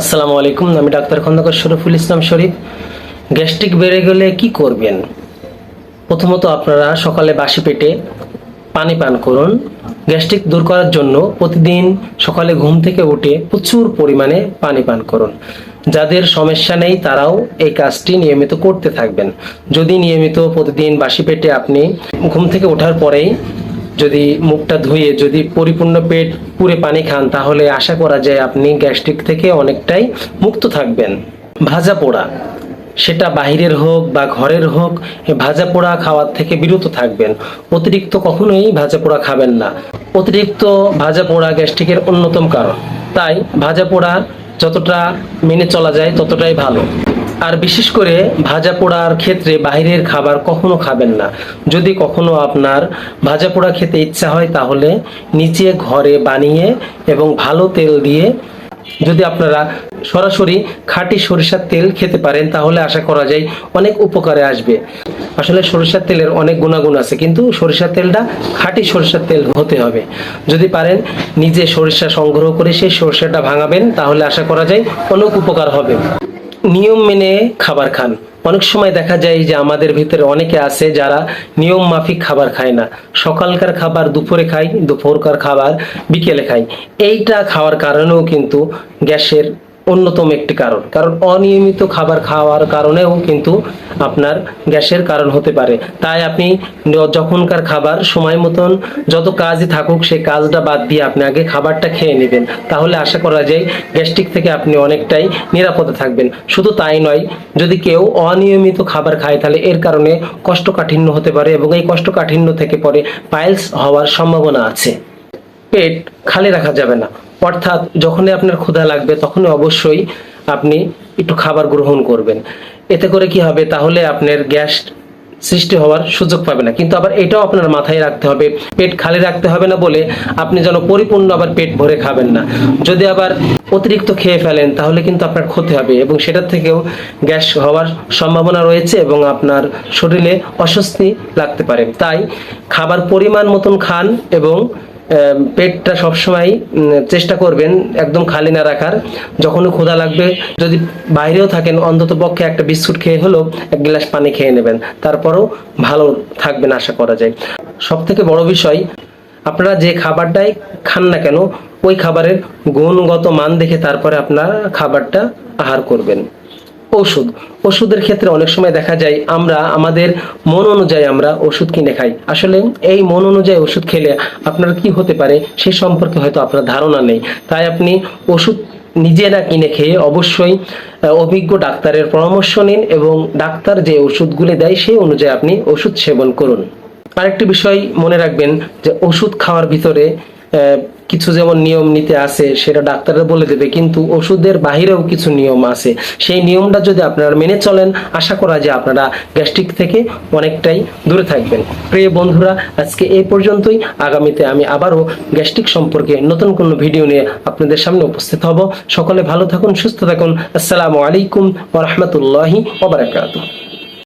আসসালামু আলাইকুম। আমি ডাক্তার খন্দকার শরীফুল ইসলাম শরীফ। গ্যাস্ট্রিক বেড়ে গেলে কি করবেন? প্রথমত আপনারা সকালে বাসি পেটে পানি পান করুন। গ্যাস্ট্রিক দূর করার জন্য প্রতিদিন সকালে ঘুম থেকে উঠে প্রচুর পরিমাণে পানি পান করুন। যাদের সমস্যা নেই তারাও এই কাজটি নিয়মিত করতে থাকবেন। যদি নিয়মিত প্রতিদিন বাসি পেটে আপনি ঘুম থেকে ওঠার পরেই যদি মুখটা ধুয়ে যদি পরিপূর্ণ পেট পুরে পানি খান, তাহলে আশা করা যায় আপনি গ্যাস্ট্রিক থেকে অনেকটাই মুক্ত থাকবেন। ভাজা পোড়া, সেটা বাহিরের হোক বা ঘরের হোক, ভাজা পোড়া খাওয়ার থেকে বিরত থাকবেন। অতিরিক্ত কখনোই ভাজা পোড়া খাবেন না। অতিরিক্ত ভাজা পোড়া গ্যাস্ট্রিকের অন্যতম কারণ। তাই ভাজা পোড়া যতটা মেনে চলা যায় ততটাই ভালো। আর বিশেষ করে ভাজা পোড়ার ক্ষেত্রে বাইরের খাবার কখনো খাবেন না। যদি কখনো আপনার ভাজা পোড়া খেতে ইচ্ছা হয় তাহলে নিচে ঘরে বানিয়ে এবং ভালো তেল দিয়ে যদি আপনারা সরাসরি খাঁটি সরিষার তেল খেতে পারেন তাহলে আশা করা যায় অনেক উপকারে আসবে। আসলে সরিষার তেলের অনেক গুণাগুণ আছে, কিন্তু সরিষার তেলটা খাঁটি সরিষার তেল হতে হবে। যদি পারেন নিজে সরিষা সংগ্রহ করে সেই সরিষাটা ভাঙাবেন তাহলে আশা করা যায় অনেক উপকার হবে। নিয়ম মেনে খাবার খান। অনেক সময় দেখা যায় যে আমাদের ভিতরে অনেকে আছে যারা নিয়ম মাফিক খাবার খায় না। সকালকার খাবার দুপুরে খায়, দুপুরকার খাবার বিকেলে খায়। এইটা খাওয়ার কারণেও কিন্তু গ্যাসের অন্যতম একটি কারণ। কারণ অনিয়মিত খাবার খাওয়ার কারণেও কিন্তু আপনার গ্যাসের কারণ হতে পারে। তাই আপনি যখনকার খাবার সময় মতন যত কাজই থাকুক সেই কাজটা বাদ দিয়ে আপনি আগে খাবারটা খেয়ে নেবেন, তাহলে আশা করা যায় গ্যাস্ট্রিক থেকে আপনি অনেকটাই নিরাপদে থাকবেন। শুধু তাই নয়, যদি কেউ অনিয়মিত খাবার খায় তাহলে এর কারণে কোষ্ঠকাঠিন্য হতে পারে এবং এই কোষ্ঠকাঠিন্য থেকে পরে পাইলস হওয়ার সম্ভাবনা আছে। পেট খালি রাখা যাবে না, অর্থাৎ যখনই আপনার ক্ষুধা লাগবে তখনই অবশ্যই আপনি একটু খাবার গ্রহণ করবেন। এতে করে কি হবে, তাহলে আপনার গ্যাস সৃষ্টি হওয়ার সুযোগ পাবে না। কিন্তু আবার এটাও আপনার মাথায় রাখতে হবে, পেট খালি রাখতে হবে না বলে আপনি যেন পরিপূর্ণ আবার পেট ভরে খাবেন না। যদি আবার অতিরিক্ত খেয়ে ফেলেন তাহলে কিন্তু আপনার ক্ষতি হবে এবং সেটার থেকেও গ্যাস হওয়ার সম্ভাবনা রয়েছে এবং আপনার শরীরে অস্বস্তি লাগতে পারে। তাই খাবার পরিমাণ মতন খান এবং পেটটা সবসময় চেষ্টা করবেন একদম খালি না রাখার। যখনই ক্ষুধা লাগবে, যদি বাইরেও থাকেন অন্তত পক্ষে একটা বিস্কুট খেয়ে হলেও এক গ্লাস পানি খেয়ে নেবেন, তারপরেও ভালো থাকবেন আশা করা যায়। সব থেকে বড় বিষয়, আপনারা যে খাবারটাই খান না কেন ওই খাবারের গুণগত মান দেখে তারপরে আপনারা খাবারটা আহার করবেন। ওষুধের ক্ষেত্রে অনেক সময় দেখা যায় আমরা আমাদের মন অনুযায়ী আমরা ওষুধ কিনে খাই। আসলে এই মন অনুযায়ী ওষুধ খেলে আপনার কি হতে পারে সে সম্পর্কে হয়তো আপনার ধারণা নেই। তাই আপনি ওষুধ নিজেরা কিনে খেয়ে অবশ্যই অভিজ্ঞ ডাক্তারের পরামর্শ নিন এবং ডাক্তার যে ওষুধগুলি দেয় সেই অনুযায়ী আপনি ওষুধ সেবন করুন। আরেকটি বিষয় মনে রাখবেন যে ওষুধ খাওয়ার ভিতরে কিছু যেমন নিয়ম নীতি আছে সেটা ডাক্তাররা বলে দেবে, কিন্তু ওষুধের বাহিরেও কিছু নিয়ম আছে। সেই নিয়মটা যদি আপনারা মেনে চলেন আশা করা যায় আপনারা গ্যাস্ট্রিক থেকে অনেকটাই দূরে থাকবেন। প্রিয় বন্ধুরা, আজকে এই পর্যন্তই। আগামীতে আমি আবারও গ্যাস্ট্রিক সম্পর্কে নতুন কোনো ভিডিও নিয়ে আপনাদের সামনে উপস্থিত হব। সকলে ভালো থাকুন, সুস্থ থাকুন। আসসালামু আলাইকুম ওয়া রাহমাতুল্লাহি ওয়া বারাকাতুহু।